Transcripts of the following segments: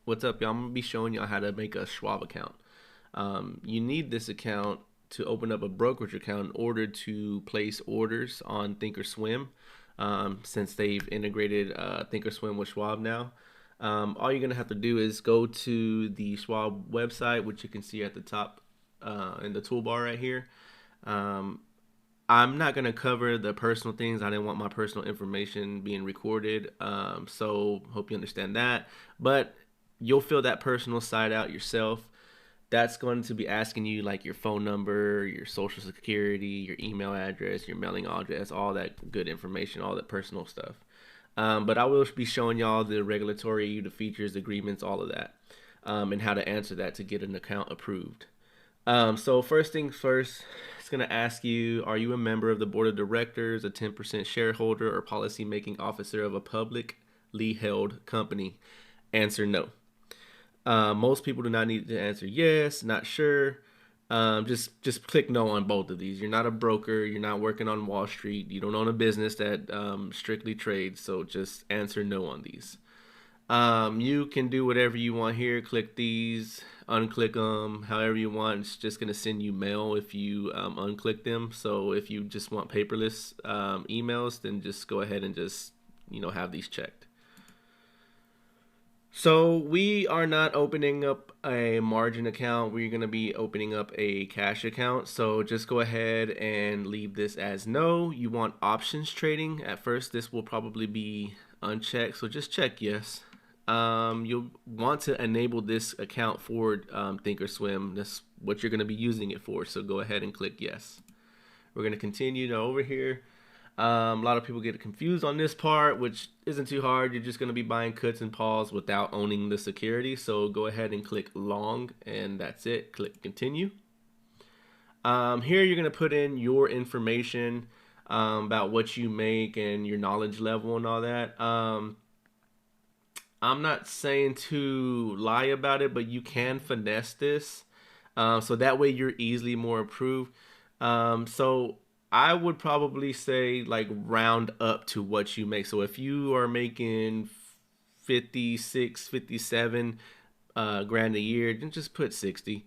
What's up, y'all? I'm gonna be showing y'all how to make a Schwab account. You need this account to open up a brokerage account in order to place orders on Thinkorswim, since they've integrated Thinkorswim with Schwab now. All you're gonna have to do is go to the Schwab website, which you can see at the top in the toolbar right here. Um, I'm not gonna cover the personal things. I didn't want my personal information being recorded. So hope you understand that. But you'll fill that personal side out yourself. That's going to be asking you like your phone number, your social security, your email address, your mailing address, all that good information, all that personal stuff. But I will be showing y'all the regulatory, the features, agreements, all of that, and how to answer that to get an account approved. So first things first, it's going to ask you, are you a member of the board of directors, a 10% shareholder, or policy-making officer of a publicly held company? Answer no. Most people do not need to answer yes, not sure. Just click no on both of these. You're not a broker. You're not working on Wall Street. You don't own a business that strictly trades. So just answer no on these. You can do whatever you want here. Click these, unclick them, however you want. It's just going to send you mail if you unclick them. So if you just want paperless emails, then just go ahead and just, have these checked. So we are not opening up a margin account. We're going to be opening up a cash account. So just go ahead and leave this as no. You want options trading. At first, this will probably be unchecked. So just check yes. You'll want to enable this account for Thinkorswim. That's what you're going to be using it for. So go ahead and click yes. We're going to continue now over here. A lot of people get confused on this part, which isn't too hard. You're just going to be buying puts and calls without owning the security. So go ahead and click long, and that's it. Click continue. Here you're going to put in your information about what you make and your knowledge level and all that. I'm not saying to lie about it, but you can finesse this. So that way you're easily more approved. So I would probably say like round up to what you make. So if you are making 56, 57 grand a year, then just put 60.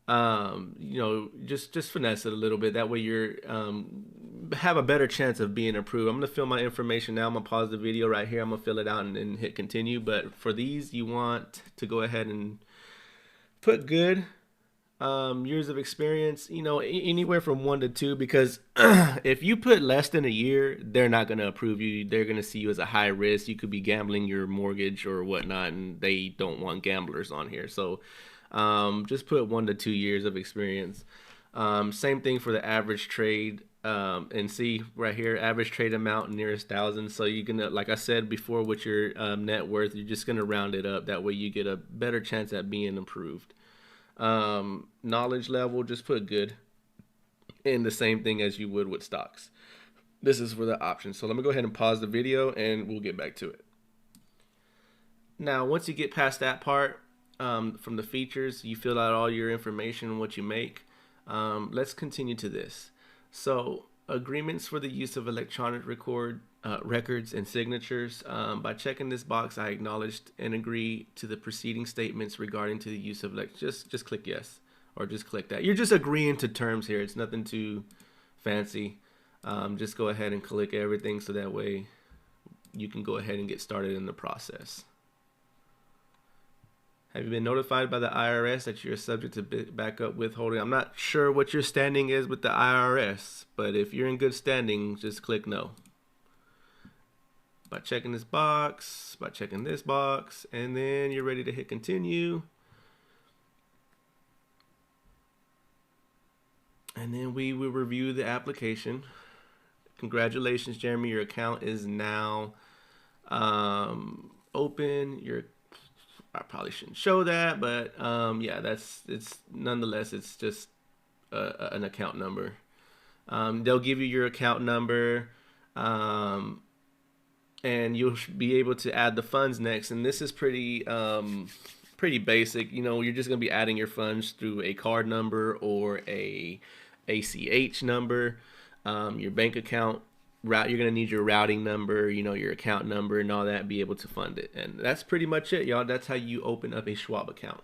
Just finesse it a little bit. That way you're have a better chance of being approved. I'm gonna fill my information now. I'm gonna pause the video right here. I'm gonna fill it out and then hit continue. But for these, you want to go ahead and put good. Years of experience, anywhere from 1 to 2, because if you put less than a year, they're not going to approve you. They're going to see you as a high risk. You could be gambling your mortgage or whatnot, and they don't want gamblers on here. So just put 1 to 2 years of experience. Same thing for the average trade. And see right here, average trade amount nearest thousand. So you're gonna, like I said before, with your net worth, you're just gonna round it up. That way you get a better chance at being approved. Knowledge level, just put good, and the same thing as you would with stocks. This is for the options. So let me go ahead and pause the video and we'll get back to it. Now once you get past that part, from the features, you fill out all your information, what you make. Let's continue to this. So agreements for the use of electronic records and signatures. By checking this box, I acknowledged and agree to the preceding statements regarding to the use of just click yes, or just click that. You're just agreeing to terms here. It's nothing too fancy. Just go ahead and click everything so that way you can go ahead and get started in the process. Have you been notified by the IRS that you're subject to backup withholding? I'm not sure what your standing is with the IRS, but if you're in good standing, just click no. By checking this box, and then you're ready to hit continue. And then we will review the application. Congratulations, Jeremy. Your account is now open. I probably shouldn't show that, but yeah, it's nonetheless, it's just an account number. They'll give you your account number, and you'll be able to add the funds next. And this is pretty basic. You're just gonna be adding your funds through a card number or a ACH number. Your bank account route. You're gonna need your routing number, you know, your account number and all that, be able to fund it. And that's pretty much it, y'all. That's how you open up a Schwab account.